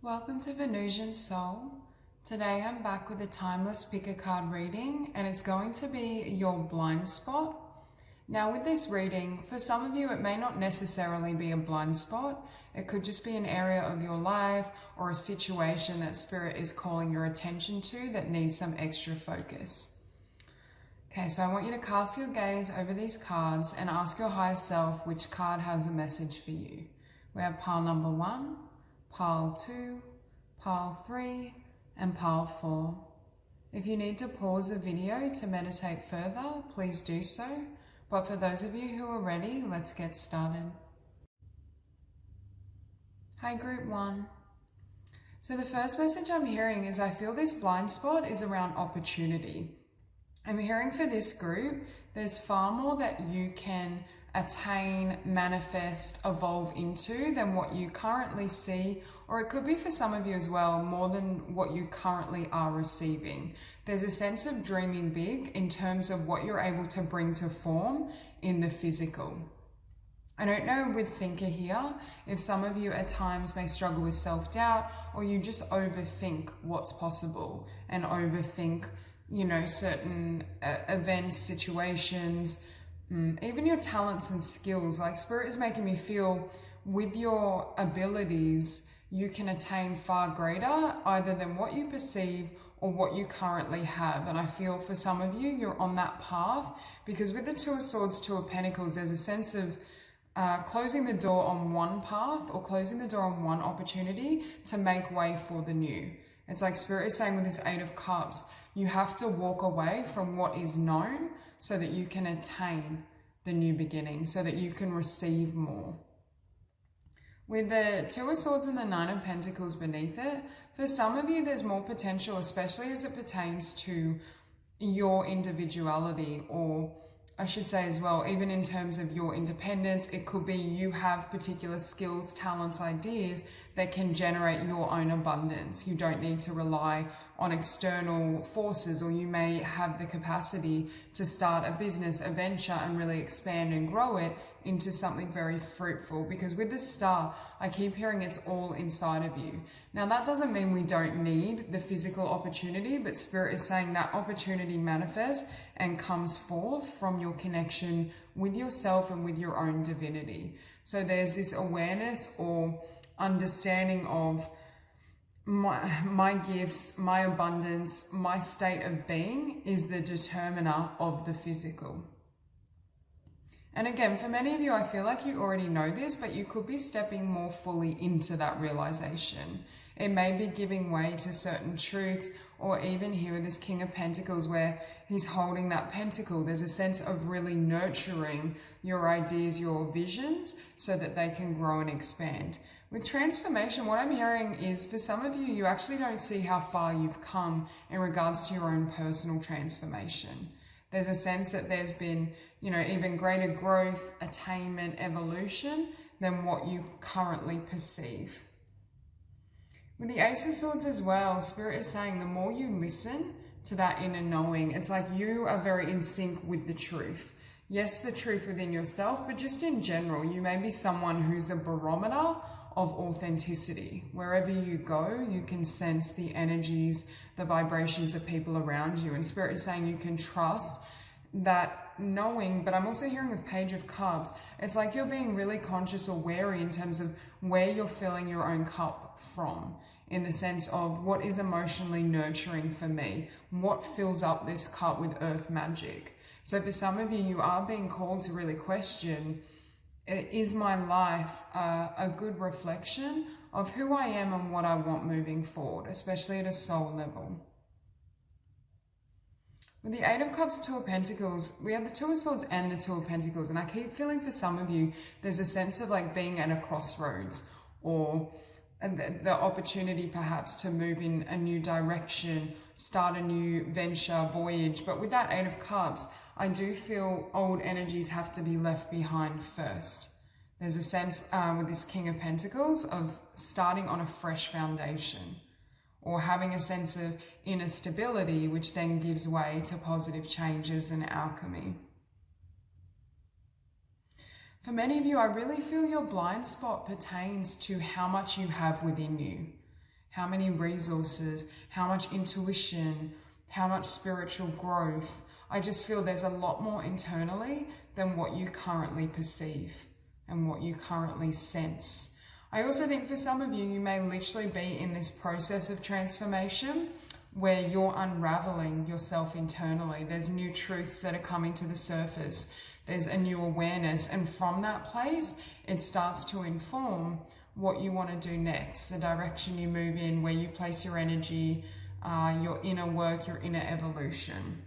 Welcome to Venusian Soul. Today I'm back with a timeless pick a card reading, and it's going to be your blind spot. Now with this reading, for some of you it may not necessarily be a blind spot. It could just be an area of your life or a situation that Spirit is calling your attention to that needs some extra focus. Okay, so I want you to cast your gaze over these cards and ask your higher self which card has a message for you. We have pile number 1, pile 2, pile 3, and pile 4. If you need to pause the video to meditate further, please do so. But for those of you who are ready, let's get started. Hi Group 1. So the first message I'm hearing is I feel this blind spot is around opportunity. I'm hearing for this group, there's far more that you can attain, manifest, evolve into than what you currently see, or it could be for some of you as well, more than what you currently are receiving. There's a sense of dreaming big in terms of what you're able to bring to form in the physical. I don't know with Thinker here if some of you at times may struggle with self-doubt, or you just overthink what's possible and overthink certain events, situations, even your talents and skills. Like Spirit is making me feel with your abilities, you can attain far greater either than what you perceive or what you currently have. And I feel for some of you, you're on that path because with the Two of Swords, Two of Pentacles, there's a sense of closing the door on one path or closing the door on one opportunity to make way for the new. It's like Spirit is saying with this Eight of Cups, you have to walk away from what is known so that you can attain the new beginning, so that you can receive more. With the Two of Swords and the Nine of Pentacles beneath it, for some of you there's more potential, especially as it pertains to your individuality, or I should say as well, even in terms of your independence. It could be you have particular skills, talents, ideas that can generate your own abundance. You don't need to rely on external forces, or you may have the capacity to start a business, a venture, and really expand and grow it into something very fruitful. Because with the Star, I keep hearing it's all inside of you. Now that doesn't mean we don't need the physical opportunity, but Spirit is saying that opportunity manifests and comes forth from your connection with yourself and with your own divinity. So there's this awareness or understanding of my gifts, my abundance, my state of being is the determiner of the physical. And again, for many of you, I feel like you already know this, but you could be stepping more fully into that realization. It may be giving way to certain truths, or even here with this King of Pentacles where he's holding that pentacle. There's a sense of really nurturing your ideas, your visions, so that they can grow and expand. With transformation, what I'm hearing is for some of you, you actually don't see how far you've come in regards to your own personal transformation. There's a sense that there's been, even greater growth, attainment, evolution than what you currently perceive. With the Ace of Swords as well, Spirit is saying the more you listen to that inner knowing, it's like you are very in sync with the truth. Yes, the truth within yourself, but just in general, you may be someone who's a barometer of authenticity. Wherever you go, you can sense the energies, the vibrations of people around you. And Spirit is saying you can trust that knowing, but I'm also hearing with Page of Cups, it's like you're being really conscious or wary in terms of where you're filling your own cup from, in the sense of what is emotionally nurturing for me, what fills up this cup with earth magic. So for some of you, you are being called to really question, is my life a good reflection of who I am and what I want moving forward, especially at a soul level? With the Eight of Cups, Two of Pentacles, we have the Two of Swords and the Two of Pentacles. And I keep feeling for some of you, there's a sense of like being at a crossroads, or the opportunity perhaps to move in a new direction, start a new venture, voyage. But with that Eight of Cups, I do feel old energies have to be left behind first. There's a sense with this King of Pentacles of starting on a fresh foundation, or having a sense of inner stability, which then gives way to positive changes and alchemy. For many of you, I really feel your blind spot pertains to how much you have within you. how many resources, how much intuition, how much spiritual growth. I just feel there's a lot more internally than what you currently perceive and what you currently sense. I also think for some of you, you may literally be in this process of transformation where you're unraveling yourself internally. There's new truths that are coming to the surface. There's a new awareness. And from that place, it starts to inform what you want to do next, the direction you move in, where you place your energy, your inner work, your inner evolution.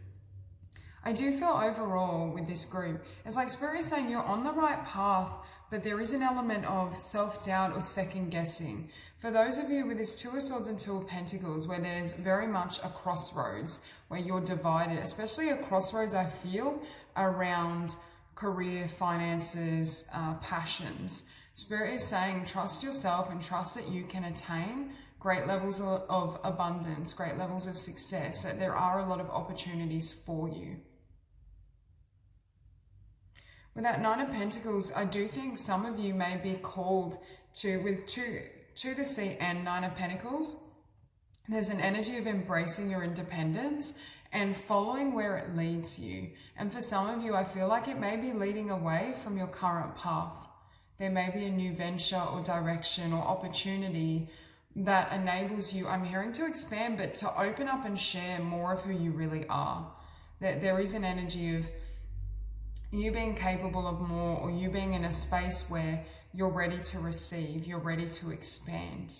I do feel overall with this group, it's like Spirit is saying you're on the right path, but there is an element of self-doubt or second guessing. For those of you with this Two of Swords and Two of Pentacles, where there's very much a crossroads, where you're divided, especially a crossroads I feel around career, finances, passions. Spirit is saying trust yourself and trust that you can attain great levels of abundance, great levels of success, that there are a lot of opportunities for you. With that Nine of Pentacles, I do think some of you may be called to, with two to see and Nine of Pentacles, there's an energy of embracing your independence and following where it leads you. And for some of you, I feel like it may be leading away from your current path. There may be a new venture or direction or opportunity that enables you, I'm hearing, to expand, but to open up and share more of who you really are. That there is an energy of you being capable of more, or you being in a space where you're ready to receive, you're ready to expand.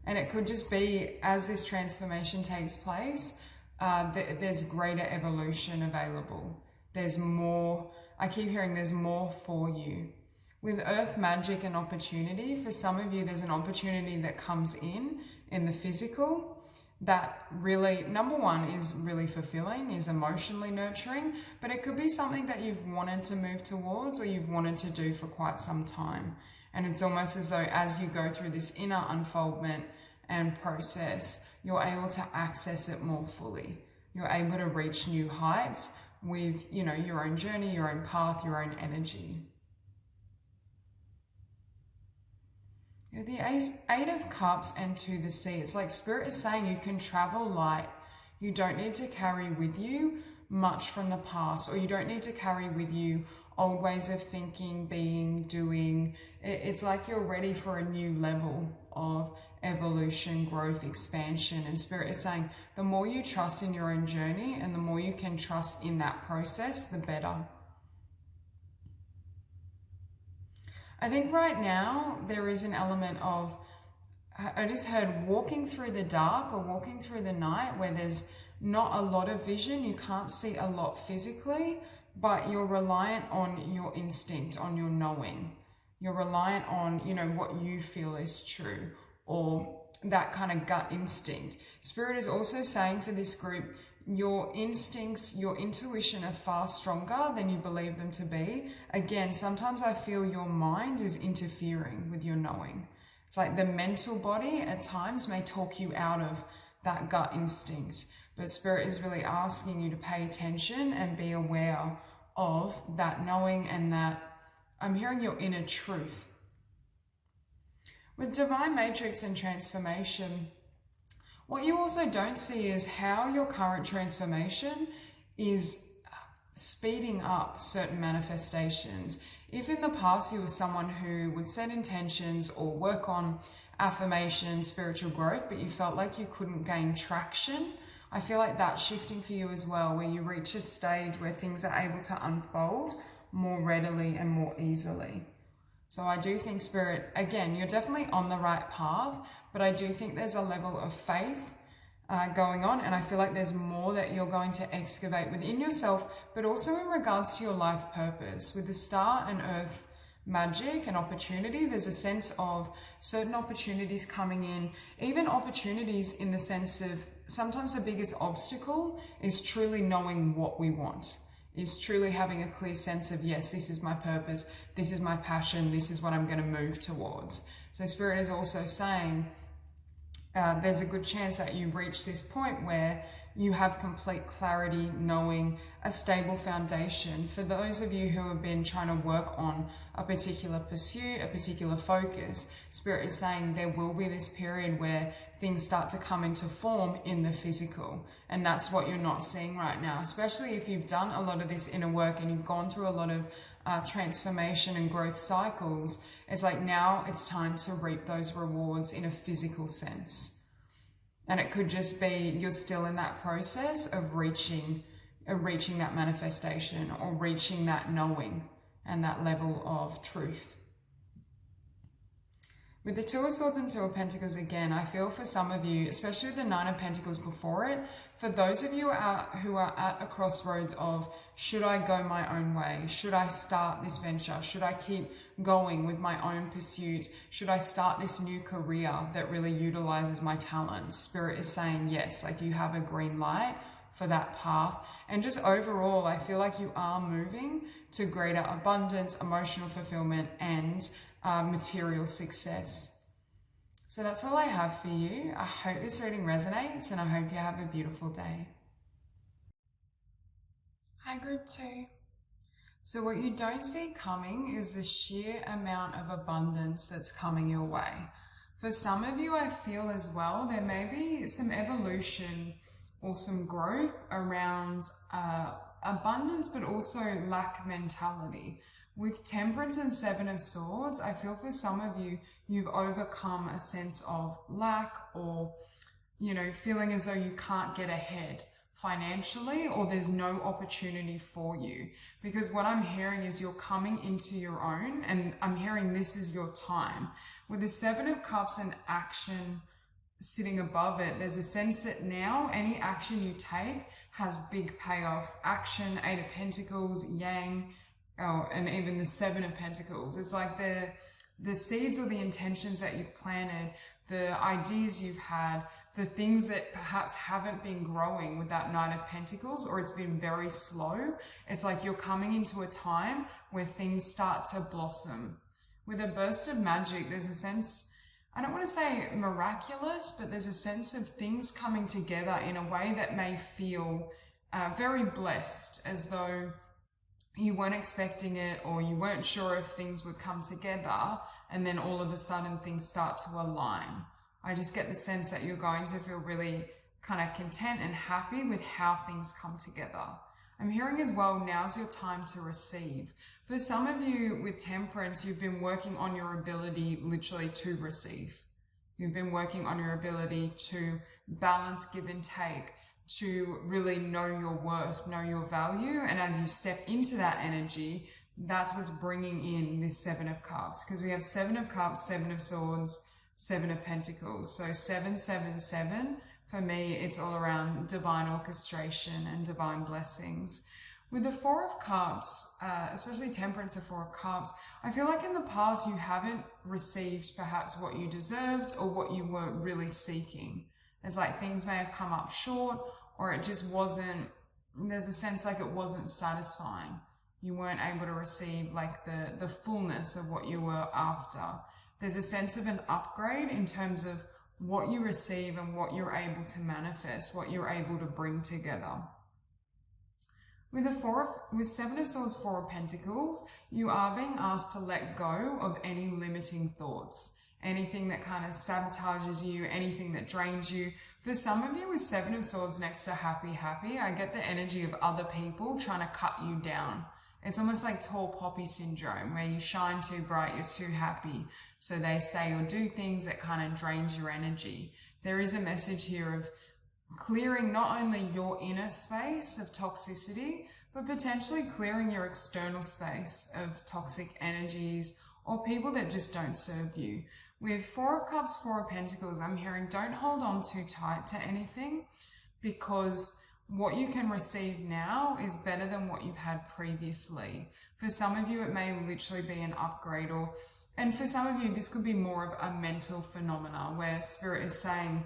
And it could just be, as this transformation takes place, there's greater evolution available. There's more, I keep hearing there's more for you. With Earth magic and opportunity, for some of you, there's an opportunity that comes in the physical, that really, number one, is really fulfilling, is emotionally nurturing, but it could be something that you've wanted to move towards or you've wanted to do for quite some time. And it's almost as though as you go through this inner unfoldment and process, you're able to access it more fully. You're able to reach new heights with, you know, your own journey, your own path, your own energy. The Eight of Cups and to the Sea. It's like Spirit is saying you can travel light. You don't need to carry with you much from the past, or you don't need to carry with you old ways of thinking, being, doing. It's like you're ready for a new level of evolution, growth, expansion. And Spirit is saying the more you trust in your own journey and the more you can trust in that process, the better. I think right now there is an element of, I just heard walking through the dark or walking through the night where there's not a lot of vision, you can't see a lot physically, but you're reliant on your instinct, on your knowing. You're reliant on, you know, what you feel is true, or that kind of gut instinct. Spirit is also saying for this group, your instincts, your intuition are far stronger than you believe them to be. Again, sometimes I feel your mind is interfering with your knowing. It's like the mental body at times may talk you out of that gut instinct, but Spirit is really asking you to pay attention and be aware of that knowing and that, I'm hearing, your inner truth. With Divine Matrix and transformation, what you also don't see is how your current transformation is speeding up certain manifestations. If in the past you were someone who would set intentions or work on affirmation, spiritual growth, but you felt like you couldn't gain traction, I feel like that's shifting for you as well, where you reach a stage where things are able to unfold more readily and more easily. So I do think Spirit, again, you're definitely on the right path, but I do think there's a level of faith going on, and I feel like there's more that you're going to excavate within yourself, but also in regards to your life purpose. With the Star and Earth magic and opportunity, there's a sense of certain opportunities coming in, even opportunities in the sense of sometimes the biggest obstacle is truly knowing what we want, is truly having a clear sense of, yes, this is my purpose, this is my passion, this is what I'm going to move towards. So Spirit is also saying there's a good chance that you reach this point where you have complete clarity, knowing, a stable foundation. For those of you who have been trying to work on a particular pursuit, a particular focus, Spirit is saying there will be this period where things start to come into form in the physical. And that's what you're not seeing right now, especially if you've done a lot of this inner work and you've gone through a lot of transformation and growth cycles. It's like now it's time to reap those rewards in a physical sense. And it could just be you're still in that process of reaching that manifestation, or reaching that knowing and that level of truth. With the Two of Swords and Two of Pentacles again, I feel for some of you, especially the Nine of Pentacles before it, for those of you who are at a crossroads of, should I go my own way? Should I start this venture? Should I keep going with my own pursuit? Should I start this new career that really utilizes my talents? Spirit is saying yes, like you have a green light for that path. And just overall, I feel like you are moving to greater abundance, emotional fulfillment, and material success. So that's all I have for you. I hope this reading resonates, and I hope you have a beautiful day. Hi, Group 2. So what you don't see coming is the sheer amount of abundance that's coming your way. For some of you, I feel as well, there may be some evolution or some growth around abundance, but also lack mentality. With Temperance and Seven of Swords, I feel for some of you, you've overcome a sense of lack, or, feeling as though you can't get ahead financially, or there's no opportunity for you. Because what I'm hearing is you're coming into your own, and I'm hearing this is your time. With the Seven of Cups and action sitting above it, there's a sense that now any action you take has big payoff. Action, Eight of Pentacles, Yang, and even the Seven of Pentacles. It's like the seeds or the intentions that you've planted, the ideas you've had, the things that perhaps haven't been growing with that Nine of Pentacles, or it's been very slow. It's like you're coming into a time where things start to blossom. With a burst of magic, there's a sense, I don't want to say miraculous, but there's a sense of things coming together in a way that may feel very blessed, as though you weren't expecting it, or you weren't sure if things would come together, and then all of a sudden things start to align. I just get the sense that you're going to feel really kind of content and happy with how things come together. I'm hearing as well, now's your time to receive. For some of you with Temperance, you've been working on your ability literally to receive. You've been working on your ability to balance give and take, to really know your worth, know your value. And as you step into that energy, that's what's bringing in this Seven of Cups. Because we have Seven of Cups, Seven of Swords, Seven of Pentacles. So 777, for me, it's all around divine orchestration and divine blessings. With the Four of Cups, especially Temperance, of Four of Cups, I feel like in the past you haven't received perhaps what you deserved or what you were really seeking. It's like things may have come up short, or it just wasn't, there's a sense like it wasn't satisfying. You weren't able to receive like the fullness of what you were after. There's a sense of an upgrade in terms of what you receive and what you're able to manifest, what you're able to bring together. With Seven of Swords, Four of Pentacles, you are being asked to let go of any limiting thoughts. Anything that kind of sabotages you, anything that drains you. For some of you with Seven of Swords next to happy, I get the energy of other people trying to cut you down. It's almost like tall poppy syndrome, where you shine too bright, you're too happy. So they say or do things that kind of drains your energy. There is a message here of clearing not only your inner space of toxicity, but potentially clearing your external space of toxic energies or people that just don't serve you. With Four of Cups, Four of Pentacles, I'm hearing don't hold on too tight to anything, because what you can receive now is better than what you've had previously. For some of you, it may literally be an upgrade, and for some of you, this could be more of a mental phenomena where Spirit is saying,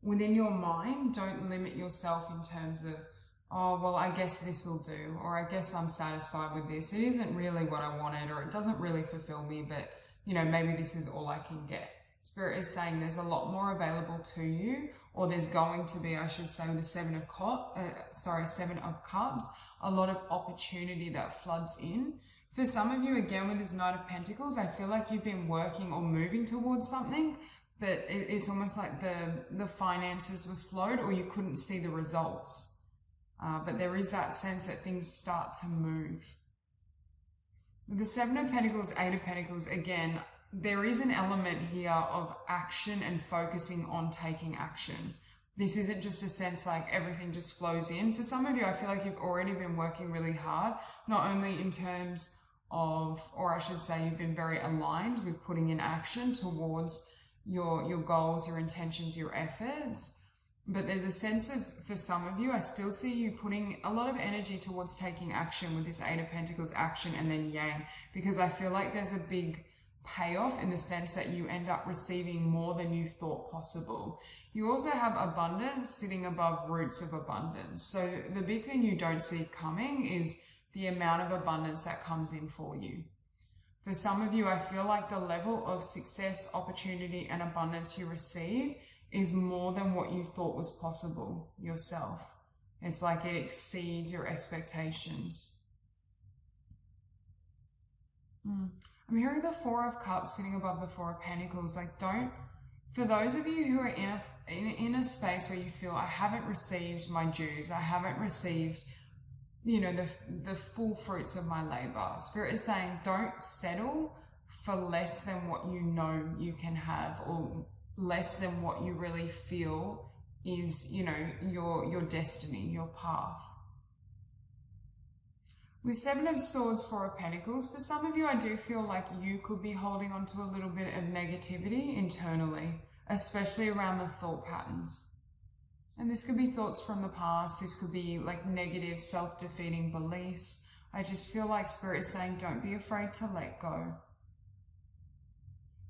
within your mind, don't limit yourself in terms of, oh, well, I guess this will do, or I guess I'm satisfied with this. It isn't really what I wanted, or it doesn't really fulfill me, but maybe this is all I can get. Spirit is saying there's a lot more available to you, or there's going to be, I should say, with the Seven of Cups, a lot of opportunity that floods in. For some of you, again, with this Knight of Pentacles, I feel like you've been working or moving towards something, but it's almost like the finances were slowed, or you couldn't see the results. But there is that sense that things start to move. With the Seven of Pentacles, Eight of Pentacles, again, there is an element here of action and focusing on taking action. This isn't just a sense like everything just flows in. For some of you, I feel like you've already been working really hard, not only in terms of, or I should say, you've been very aligned with putting in action towards your goals, your intentions, your efforts. But there's a sense of, for some of you, I still see you putting a lot of energy towards taking action with this Eight of Pentacles action and then Yang, because I feel like there's a big payoff in the sense that you end up receiving more than you thought possible. You also have abundance sitting above roots of abundance. So the big thing you don't see coming is the amount of abundance that comes in for you. For some of you, I feel like the level of success, opportunity, and abundance you receive is more than what you thought was possible yourself. It's like it exceeds your expectations. I'm hearing the Four of Cups sitting above the Four of Pentacles. Like, for those of you who are in a space where you feel, I haven't received my dues, I haven't received, you know, the full fruits of my labor. Spirit is saying, don't settle for less than what you know you can have, or less than what you really feel is, you know, your destiny, your path. With Seven of Swords, Four of Pentacles, for some of you, I do feel like you could be holding on to a little bit of negativity internally, especially around the thought patterns. And this could be thoughts from the past. This could be like negative, self-defeating beliefs. I just feel like Spirit is saying, don't be afraid to let go.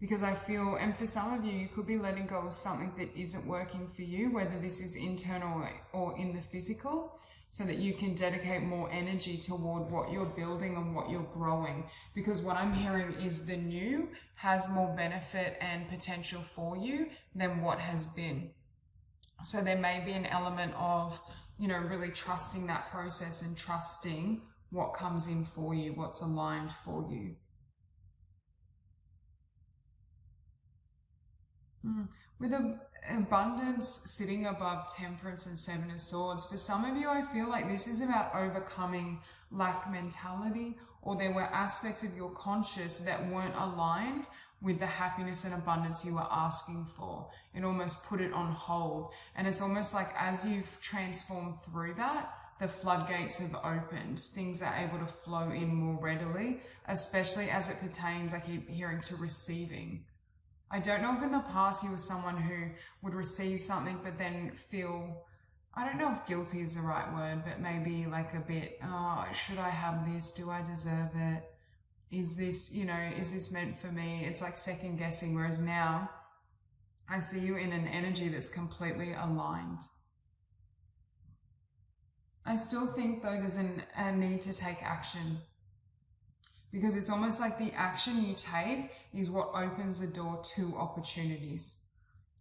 Because I feel, and for some of you, you could be letting go of something that isn't working for you, whether this is internal or in the physical, so that you can dedicate more energy toward what you're building and what you're growing. Because what I'm hearing is the new has more benefit and potential for you than what has been. So there may be an element of, you know, really trusting that process and trusting what comes in for you, what's aligned for you. With abundance sitting above Temperance and Seven of Swords, for some of you, I feel like this is about overcoming lack mentality, or there were aspects of your conscious that weren't aligned with the happiness and abundance you were asking for. It almost put it on hold. And it's almost like as you've transformed through that, the floodgates have opened. Things are able to flow in more readily, especially as it pertains, I keep hearing, to receiving. I don't know if in the past you were someone who would receive something but then feel, I don't know if guilty is the right word, but maybe like a bit, oh, should I have this? Do I deserve it? Is this, you know, is this meant for me? It's like second guessing, whereas now I see you in an energy that's completely aligned. I still think though there's a need to take action. Because it's almost like the action you take is what opens the door to opportunities.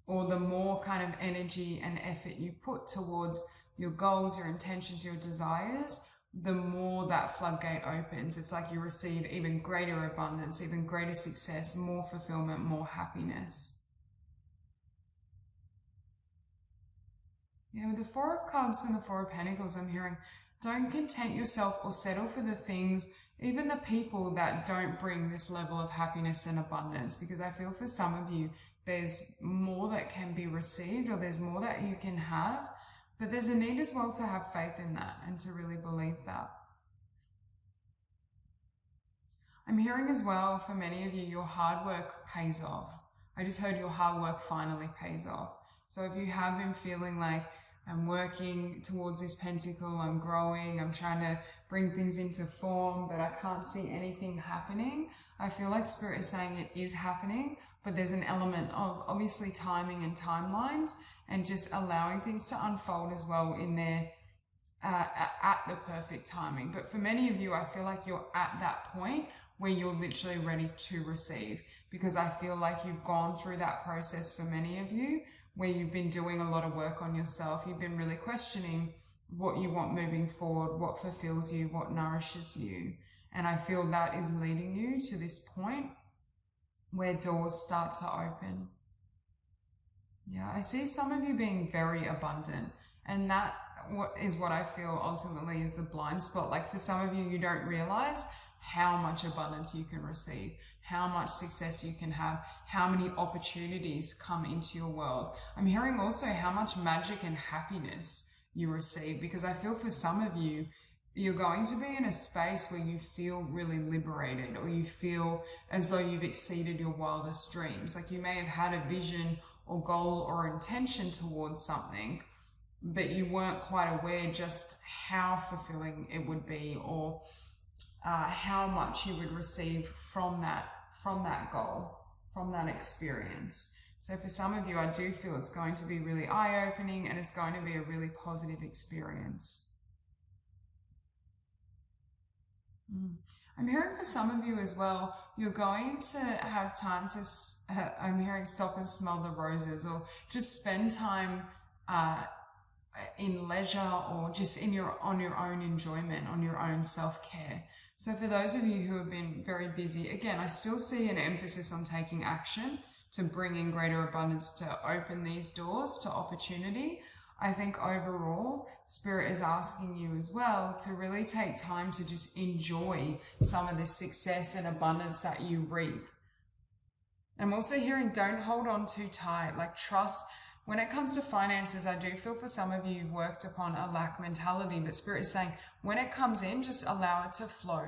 Or the more kind of energy and effort you put towards your goals, your intentions, your desires, the more that floodgate opens. It's like you receive even greater abundance, even greater success, more fulfillment, more happiness. Yeah, with the Four of Cups and the Four of Pentacles, I'm hearing, don't content yourself or settle for the things, even the people that don't bring this level of happiness and abundance, because I feel for some of you, there's more that can be received, or there's more that you can have, but there's a need as well to have faith in that and to really believe that. I'm hearing as well, for many of you, your hard work pays off. I just heard your hard work finally pays off. So if you have been feeling like, I'm working towards this pentacle, I'm growing, I'm trying to bring things into form, but I can't see anything happening, I feel like Spirit is saying it is happening, but there's an element of obviously timing and timelines, and just allowing things to unfold as well in there at the perfect timing. But for many of you, I feel like you're at that point where you're literally ready to receive, because I feel like you've gone through that process for many of you where you've been doing a lot of work on yourself. You've been really questioning what you want moving forward, what fulfills you, what nourishes you. And I feel that is leading you to this point where doors start to open. Yeah, I see some of you being very abundant, and that is what I feel ultimately is the blind spot. Like for some of you, you don't realize how much abundance you can receive, how much success you can have, how many opportunities come into your world. I'm hearing also how much magic and happiness you receive, because I feel for some of you, you're going to be in a space where you feel really liberated, or you feel as though you've exceeded your wildest dreams. Like you may have had a vision or goal or intention towards something, but you weren't quite aware just how fulfilling it would be, or how much you would receive from that goal, from that experience. So for some of you, I do feel it's going to be really eye-opening, and it's going to be a really positive experience. I'm hearing for some of you as well, you're going to have time to, I'm hearing stop and smell the roses, or just spend time in leisure, or just on your own enjoyment, on your own self-care. So for those of you who have been very busy, again, I still see an emphasis on taking action to bring in greater abundance, to open these doors to opportunity. I think overall, Spirit is asking you as well to really take time to just enjoy some of the success and abundance that you reap. I'm also hearing don't hold on too tight, like trust. When it comes to finances, I do feel for some of you, you've worked upon a lack mentality, but Spirit is saying when it comes in, just allow it to flow.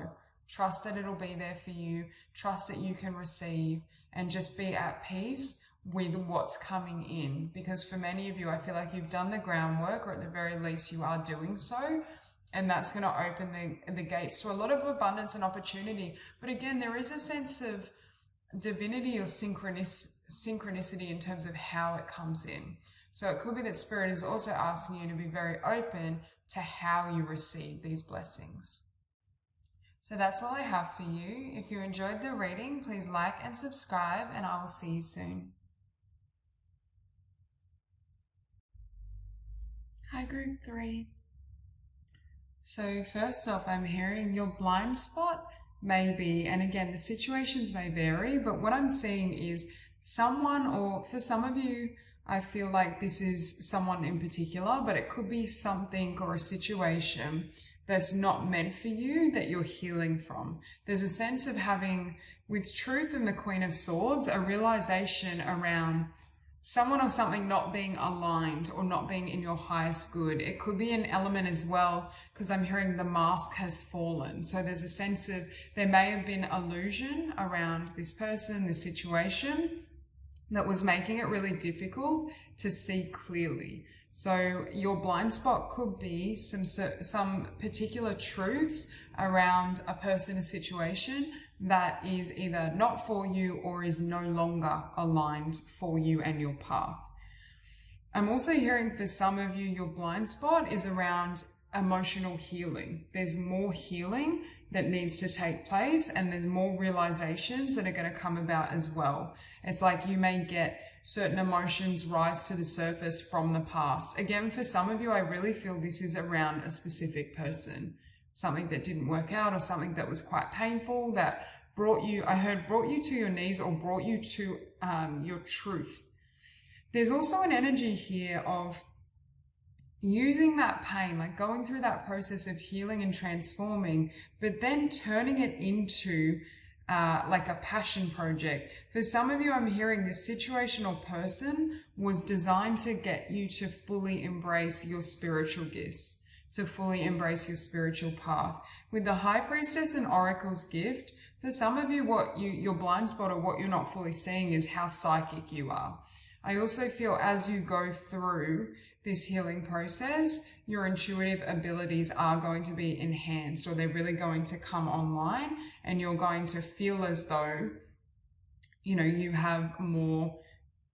Trust that it'll be there for you. Trust that you can receive, and just be at peace with what's coming in. Because for many of you, I feel like you've done the groundwork, or at the very least you are doing so, and that's going to open the gates to a lot of abundance and opportunity. But again, there is a sense of divinity or synchronicity in terms of how it comes in. So it could be that Spirit is also asking you to be very open to how you receive these blessings. So that's all I have for you. If you enjoyed the reading, please like and subscribe, and I will see you soon. Hi, Group 3. So first off, I'm hearing your blind spot may be, and again, the situations may vary, but what I'm seeing is someone, or for some of you, I feel like this is someone in particular, but it could be something or a situation that's not meant for you that you're healing from. There's a sense of having, with Truth and the Queen of Swords, a realization around someone or something not being aligned or not being in your highest good. It could be an element as well, because I'm hearing the mask has fallen. So there's a sense of there may have been illusion around this person, this situation, that was making it really difficult to see clearly. So your blind spot could be some particular truths around a person, a situation that is either not for you or is no longer aligned for you and your path. I'm also hearing for some of you, your blind spot is around emotional healing. There's more healing that needs to take place, and there's more realizations that are going to come about as well. It's like you may get certain emotions rise to the surface from the past. Again, for some of you, I really feel this is around a specific person, something that didn't work out, or something that was quite painful that brought you to your knees, or brought you to your truth. There's also an energy here of using that pain, like going through that process of healing and transforming, but then turning it into like a passion project. For some of you, I'm hearing this situational person was designed to get you to fully embrace your spiritual gifts, to fully embrace your spiritual path. With the High Priestess and Oracle's gift, for some of you, your blind spot, or what you're not fully seeing, is how psychic you are. I also feel as you go through this healing process, your intuitive abilities are going to be enhanced, or they're really going to come online, and you're going to feel as though, you have more,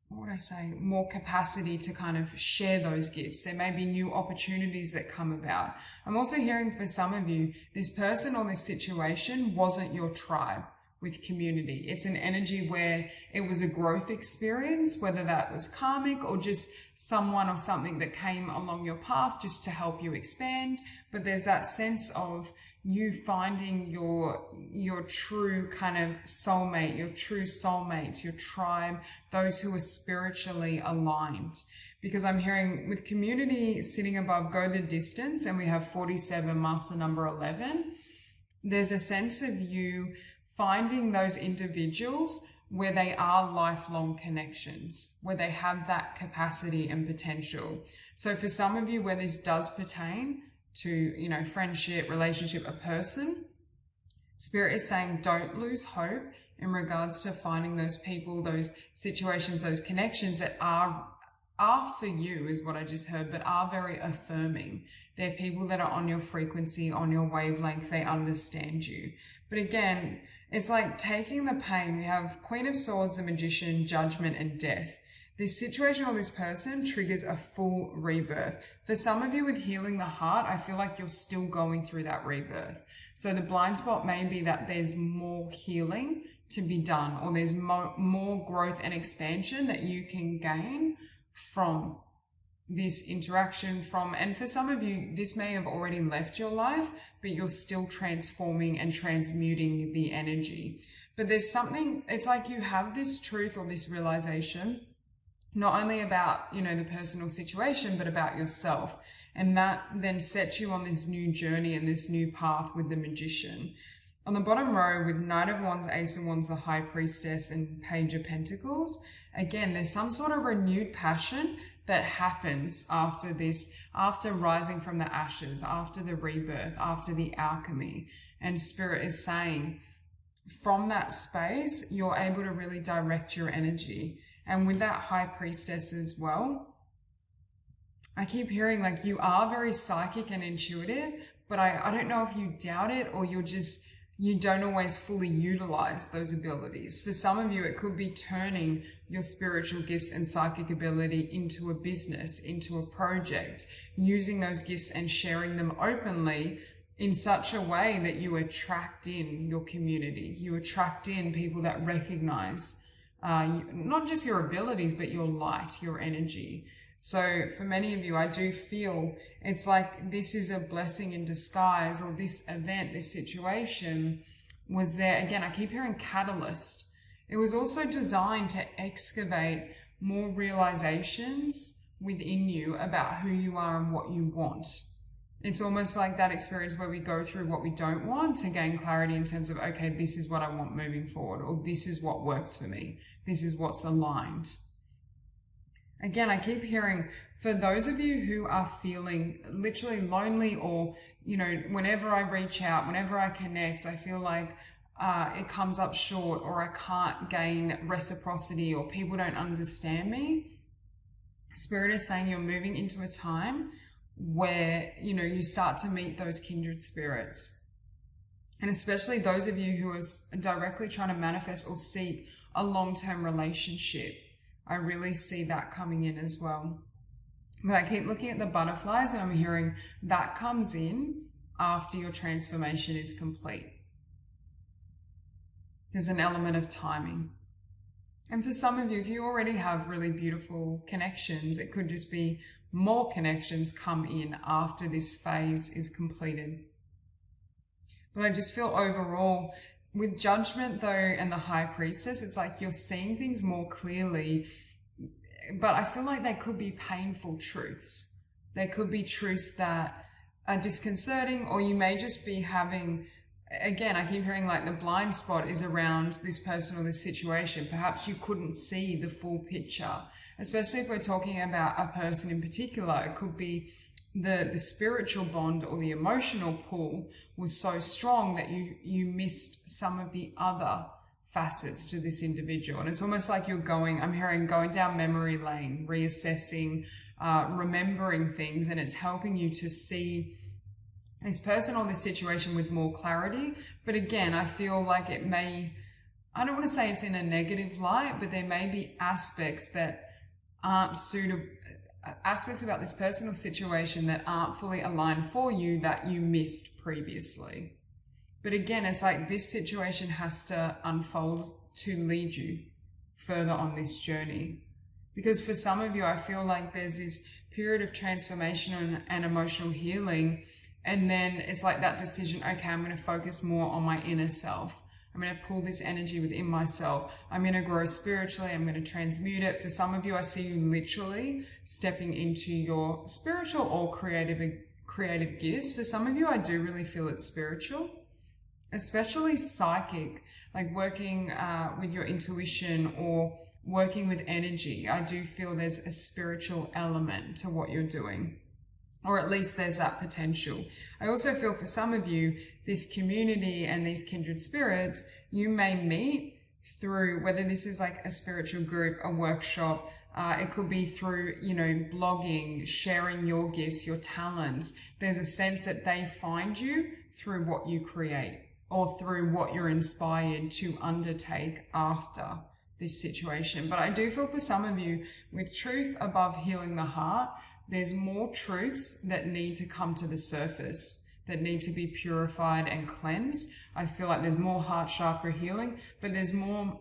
more capacity to kind of share those gifts. There may be new opportunities that come about. I'm also hearing for some of you, this person or this situation wasn't your tribe, with community. It's an energy where it was a growth experience, whether that was karmic or just someone or something that came along your path just to help you expand. But there's that sense of you finding your true kind of soulmate, your true soulmates, your tribe, those who are spiritually aligned. Because I'm hearing with community sitting above go the distance, and we have 47, master number 11, there's a sense of you finding those individuals where they are lifelong connections, where they have that capacity and potential. So for some of you where this does pertain to, you know, friendship, relationship, a person, Spirit is saying don't lose hope in regards to finding those people, those situations, those connections that are for you, is what I just heard, but are very affirming. They're people that are on your frequency, on your wavelength, they understand you. But again, it's like taking the pain. We have Queen of Swords, the Magician, Judgment, and Death. This situation or this person triggers a full rebirth. For some of you with healing the heart, I feel like you're still going through that rebirth. So the blind spot may be that there's more healing to be done, or there's more growth and expansion that you can gain from this interaction and for some of you, this may have already left your life, but you're still transforming and transmuting the energy. But there's something, it's like you have this truth or this realization, not only about, you know, the personal situation, but about yourself. And that then sets you on this new journey and this new path with the Magician. On the bottom row with Knight of Wands, Ace of Wands, the High Priestess, and Page of Pentacles, again, there's some sort of renewed passion that happens after this, after rising from the ashes, after the rebirth, after the alchemy. And Spirit is saying, from that space, you're able to really direct your energy. And with that High Priestess as well, I keep hearing like you are very psychic and intuitive, but I don't know if you doubt it or you don't always fully utilize those abilities. For some of you, it could be turning your spiritual gifts and psychic ability into a business, into a project, using those gifts and sharing them openly in such a way that you attract in your community. You attract in people that recognize not just your abilities, but your light, your energy. So for many of you, I do feel it's like this is a blessing in disguise, or this event, this situation was there. Again, I keep hearing catalyst. It was also designed to excavate more realizations within you about who you are and what you want. It's almost like that experience where we go through what we don't want to gain clarity in terms of, okay, this is what I want moving forward, or this is what works for me. This is what's aligned. Again, I keep hearing for those of you who are feeling literally lonely, or, you know, whenever I reach out, whenever I connect, I feel like it comes up short, or I can't gain reciprocity, or people don't understand me. Spirit is saying you're moving into a time where, you know, you start to meet those kindred spirits. And especially those of you who are directly trying to manifest or seek a long-term relationship. I really see that coming in as well. But I keep looking at the butterflies and I'm hearing that comes in after your transformation is complete. There's an element of timing. And for some of you, if you already have really beautiful connections, it could just be more connections come in after this phase is completed. But I just feel overall, with Judgment though and the High Priestess, it's like you're seeing things more clearly, but I feel like they could be painful truths. There could be truths that are disconcerting, or you may just be having, again, I keep hearing like the blind spot is around this person or this situation. Perhaps you couldn't see the full picture, especially if we're talking about a person in particular. It could be the spiritual bond or the emotional pull was so strong that you missed some of the other facets to this individual. And it's almost like you're I'm hearing going down memory lane, reassessing, remembering things, and it's helping you to see this person or this situation with more clarity. But again, I feel like it may, I don't want to say it's in a negative light, but there may be aspects that aren't suitable, aspects about this personal situation that aren't fully aligned for you that you missed previously. But again, it's like this situation has to unfold to lead you further on this journey. Because for some of you, I feel like there's this period of transformation and emotional healing. And then it's like that decision, okay, I'm going to focus more on my inner self. I'm going to pull this energy within myself. I'm going to grow spiritually. I'm going to transmute it. For some of you, I see you literally stepping into your spiritual or creative gifts. For some of you, I do really feel it's spiritual, especially psychic, like working with your intuition or working with energy. I do feel there's a spiritual element to what you're doing, or at least there's that potential. I also feel for some of you, this community and these kindred spirits, you may meet through, whether this is like a spiritual group, a workshop, it could be through, you know, blogging, sharing your gifts, your talents. There's a sense that they find you through what you create or through what you're inspired to undertake after this situation. But I do feel for some of you, with truth above healing the heart, there's more truths that need to come to the surface, that need to be purified and cleansed. I feel like there's more heart chakra healing, but there's more.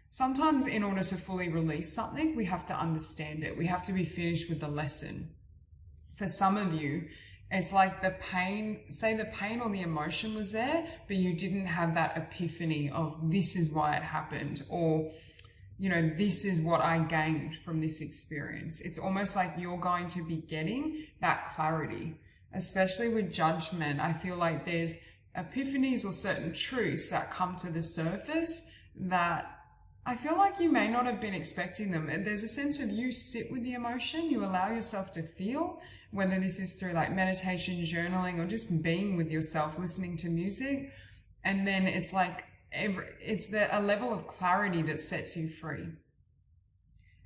Sometimes in order to fully release something, we have to understand it. We have to be finished with the lesson. For some of you, it's like the pain, say the pain or the emotion was there, but you didn't have that epiphany of this is why it happened, or, you know, this is what I gained from this experience. It's almost like you're going to be getting that clarity, especially with judgment. I feel like there's epiphanies or certain truths that come to the surface that I feel like you may not have been expecting them. There's a sense of you sit with the emotion, you allow yourself to feel, whether this is through like meditation, journaling, or just being with yourself, listening to music. And then it's like, it's a level of clarity that sets you free.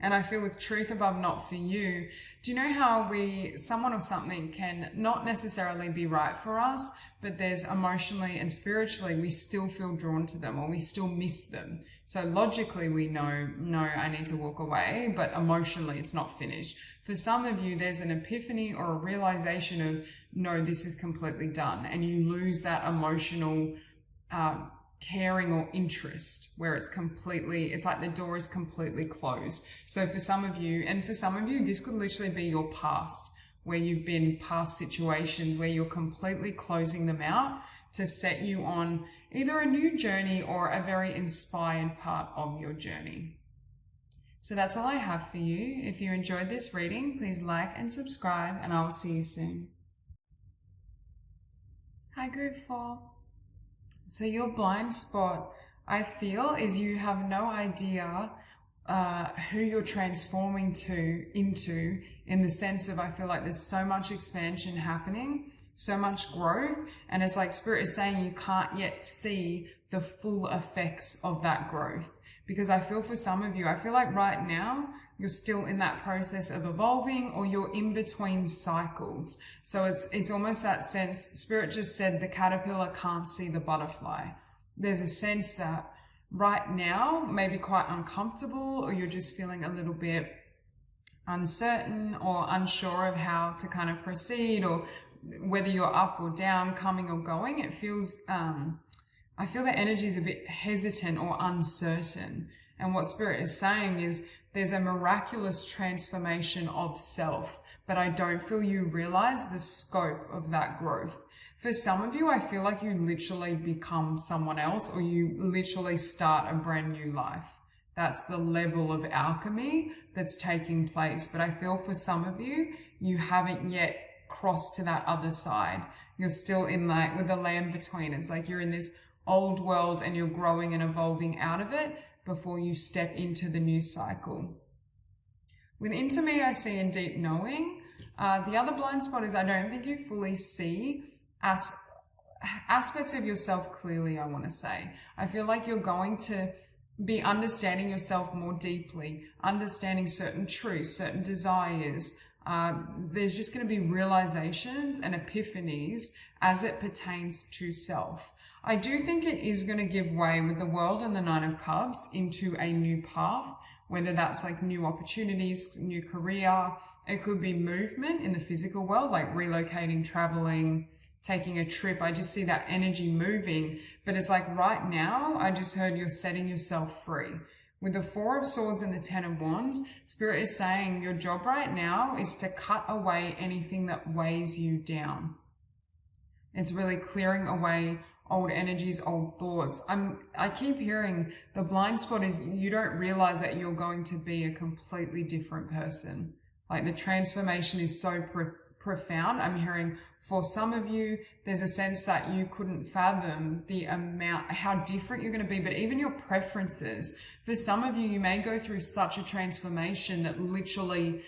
And I feel with truth above not for you, do you know how someone or something can not necessarily be right for us, but there's emotionally and spiritually, we still feel drawn to them or we still miss them. So logically we know, no, I need to walk away, but emotionally it's not finished. For some of you, there's an epiphany or a realization of, no, this is completely done. And you lose that emotional caring or interest where it's like the door is completely closed. So for some of you, and for some of you, this could literally be your past, where you've been past situations where you're completely closing them out to set you on either a new journey or a very inspired part of your journey. So that's all I have for you. If you enjoyed this reading, please like and subscribe, and I will see you soon. Hi, Group 4. So your blind spot, I feel, is you have no idea who you're transforming into, in the sense of, I feel like there's so much expansion happening, so much growth, and it's like Spirit is saying you can't yet see the full effects of that growth. Because I feel for some of you, I feel like right now you're still in that process of evolving, or you're in between cycles. So it's almost that sense, Spirit just said the caterpillar can't see the butterfly. There's a sense that right now may be quite uncomfortable, or you're just feeling a little bit uncertain or unsure of how to kind of proceed, or whether you're up or down, coming or going. It feels, I feel the energy is a bit hesitant or uncertain. And what Spirit is saying is there's a miraculous transformation of self, but I don't feel you realize the scope of that growth. For some of you, I feel like you literally become someone else, or you literally start a brand new life. That's the level of alchemy that's taking place. But I feel for some of you, you haven't yet crossed to that other side. You're still in like with the land between. It's like you're in this old world and you're growing and evolving out of it before you step into the new cycle. With into me, I see in deep knowing. The other blind spot is I don't think you fully see aspects of yourself clearly, I want to say. I feel like you're going to be understanding yourself more deeply, understanding certain truths, certain desires. There's just going to be realizations and epiphanies as it pertains to self. I do think it is going to give way with the World and the Nine of Cups into a new path, whether that's like new opportunities, new career. It could be movement in the physical world, like relocating, traveling, taking a trip. I just see that energy moving, but it's like right now, I just heard you're setting yourself free. With the Four of Swords and the Ten of Wands, Spirit is saying your job right now is to cut away anything that weighs you down. It's really clearing away old energies, old thoughts. I keep hearing the blind spot is you don't realize that you're going to be a completely different person. Like the transformation is so profound. I'm hearing for some of you, there's a sense that you couldn't fathom the amount, how different you're going to be, but even your preferences. For some of you, you may go through such a transformation that literally,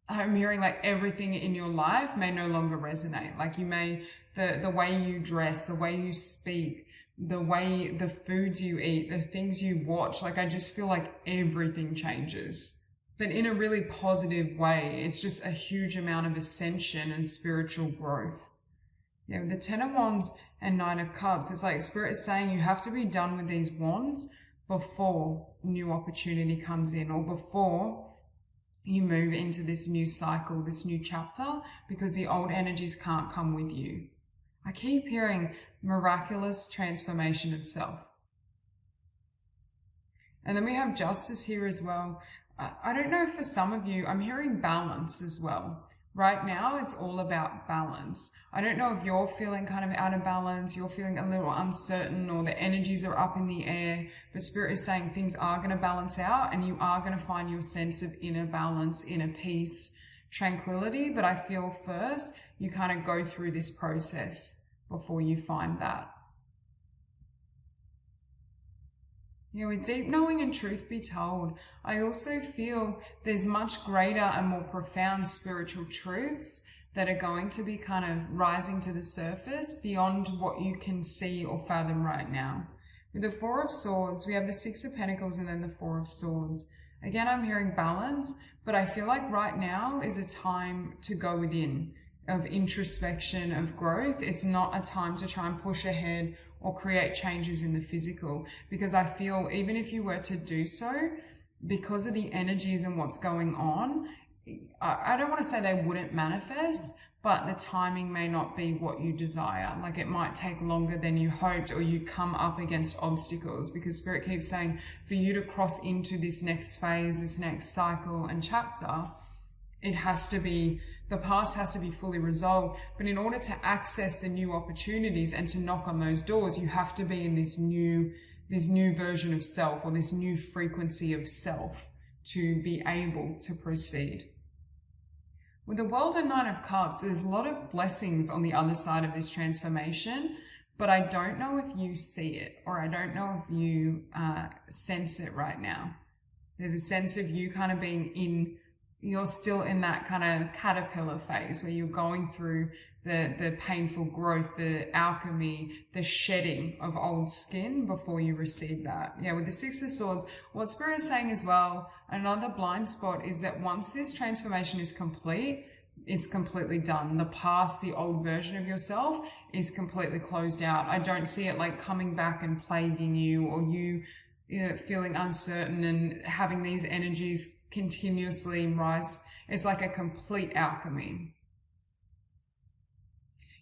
I'm hearing like everything in your life may no longer resonate. Like you may, the way you dress, the way you speak, the way the foods you eat, the things you watch, like I just feel like everything changes. But in a really positive way. It's just a huge amount of ascension and spiritual growth. Yeah, with the Ten of Wands and Nine of Cups, it's like Spirit is saying you have to be done with these wands before new opportunity comes in, or before you move into this new cycle, this new chapter, because the old energies can't come with you. I keep hearing miraculous transformation of self. And then we have Justice here as well. I don't know, for some of you, I'm hearing balance as well. Right now, it's all about balance. I don't know if you're feeling kind of out of balance, you're feeling a little uncertain, or the energies are up in the air, but Spirit is saying things are going to balance out and you are going to find your sense of inner balance, inner peace, tranquility. But I feel first, you kind of go through this process before you find that. Yeah, with deep knowing and truth be told, I also feel there's much greater and more profound spiritual truths that are going to be kind of rising to the surface beyond what you can see or fathom right now. With the Four of Swords, we have the Six of Pentacles and then the Four of Swords. Again, I'm hearing balance, but I feel like right now is a time to go within, of introspection, of growth. It's not a time to try and push ahead or create changes in the physical, because I feel even if you were to do so, because of the energies and what's going on, I don't want to say they wouldn't manifest, but the timing may not be what you desire. Like it might take longer than you hoped, or you come up against obstacles, because Spirit keeps saying for you to cross into this next phase, this next cycle and chapter, it has to be, the past has to be fully resolved. But in order to access the new opportunities and to knock on those doors, you have to be in this new version of self, or this new frequency of self, to be able to proceed. With the World and Nine of Cups, there's a lot of blessings on the other side of this transformation, but I don't know if you see it, or I don't know if you sense it right now. There's a sense of you kind of being in, you're still in that kind of caterpillar phase where you're going through the painful growth, the alchemy, the shedding of old skin before you receive that. Yeah, with the Six of Swords, what Spirit is saying as well, another blind spot is that once this transformation is complete, it's completely done. The past, the old version of yourself is completely closed out. I don't see it like coming back and plaguing you, or you feeling uncertain and having these energies continuously rise. It's like a complete alchemy.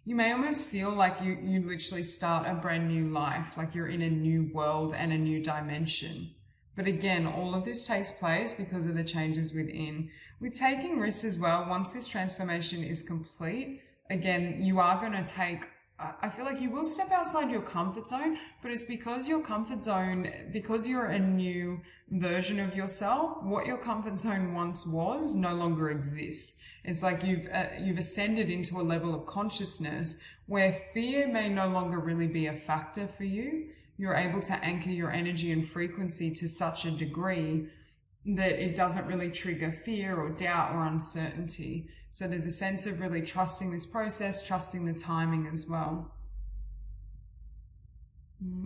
You may almost feel like you literally start a brand new life, like you're in a new world and a new dimension. But again, all of this takes place because of the changes within. With taking risks as well, once this transformation is complete, again, you are going to take, I feel like you will step outside your comfort zone, but it's because your comfort zone, because you're a new version of yourself, what your comfort zone once was no longer exists. It's like you've ascended into a level of consciousness where fear may no longer really be a factor for you. You're able to anchor your energy and frequency to such a degree that it doesn't really trigger fear or doubt or uncertainty. So there's a sense of really trusting this process, trusting the timing as well.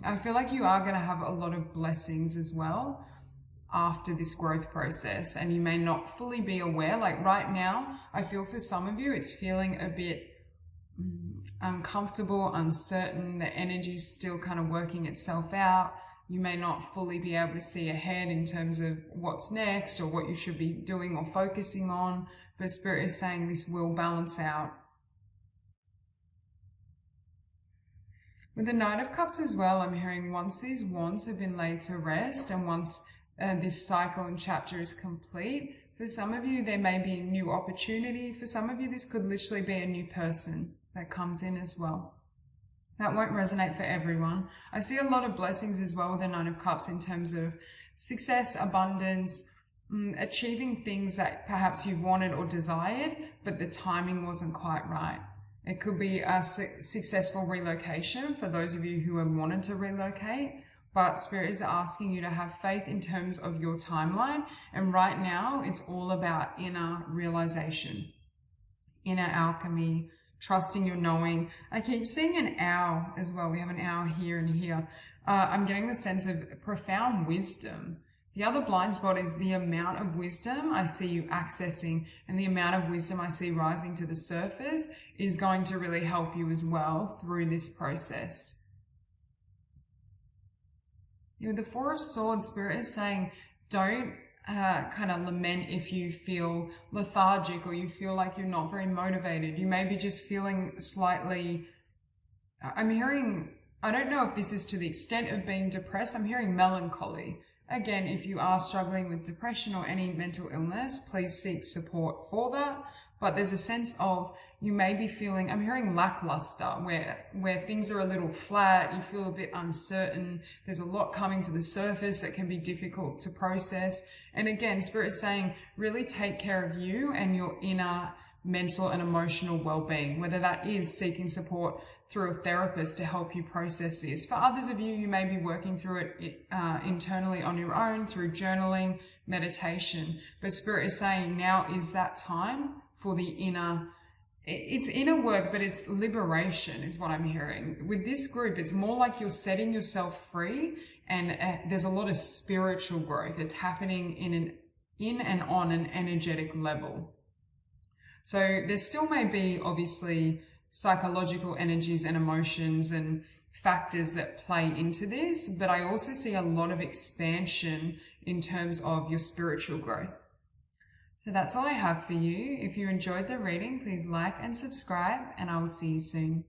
I feel like you are going to have a lot of blessings as well after this growth process, and you may not fully be aware. Like right now, I feel for some of you, it's feeling a bit uncomfortable, uncertain. The energy's still kind of working itself out. You may not fully be able to see ahead in terms of what's next or what you should be doing or focusing on, but Spirit is saying this will balance out. With the Knight of Cups as well, I'm hearing once these wands have been laid to rest and once this cycle and chapter is complete, for some of you there may be a new opportunity. For some of you this could literally be a new person that comes in as well. That won't resonate for everyone. I see a lot of blessings as well with the Nine of Cups in terms of success, abundance, achieving things that perhaps you wanted or desired, but the timing wasn't quite right. It could be a successful relocation for those of you who have wanted to relocate, but Spirit is asking you to have faith in terms of your timeline. And right now, it's all about inner realization, inner alchemy, trusting your knowing. I keep seeing an owl as well. We have an owl here and here. I'm getting the sense of profound wisdom. The other blind spot is the amount of wisdom I see you accessing, and the amount of wisdom I see rising to the surface is going to really help you as well through this process. The Four of Swords, Spirit is saying, don't kind of lament if you feel lethargic or you feel like you're not very motivated. You may be just feeling slightly, I'm hearing, I don't know if this is to the extent of being depressed, I'm hearing melancholy. Again, if you are struggling with depression or any mental illness, please seek support for that. But there's a sense of, you may be feeling, I'm hearing lackluster, where things are a little flat, you feel a bit uncertain, there's a lot coming to the surface that can be difficult to process. And again, Spirit is saying, really take care of you and your inner mental and emotional well-being, whether that is seeking support through a therapist to help you process this. For others of you, you may be working through it internally on your own through journaling, meditation. But Spirit is saying now is that time for the inner, it's inner work, but it's liberation is what I'm hearing. With this group, it's more like you're setting yourself free, and there's a lot of spiritual growth. It's happening in and on an energetic level. So there still may be obviously psychological energies and emotions and factors that play into this, but I also see a lot of expansion in terms of your spiritual growth. So that's all I have for you. If you enjoyed the reading, please like and subscribe, and I will see you soon.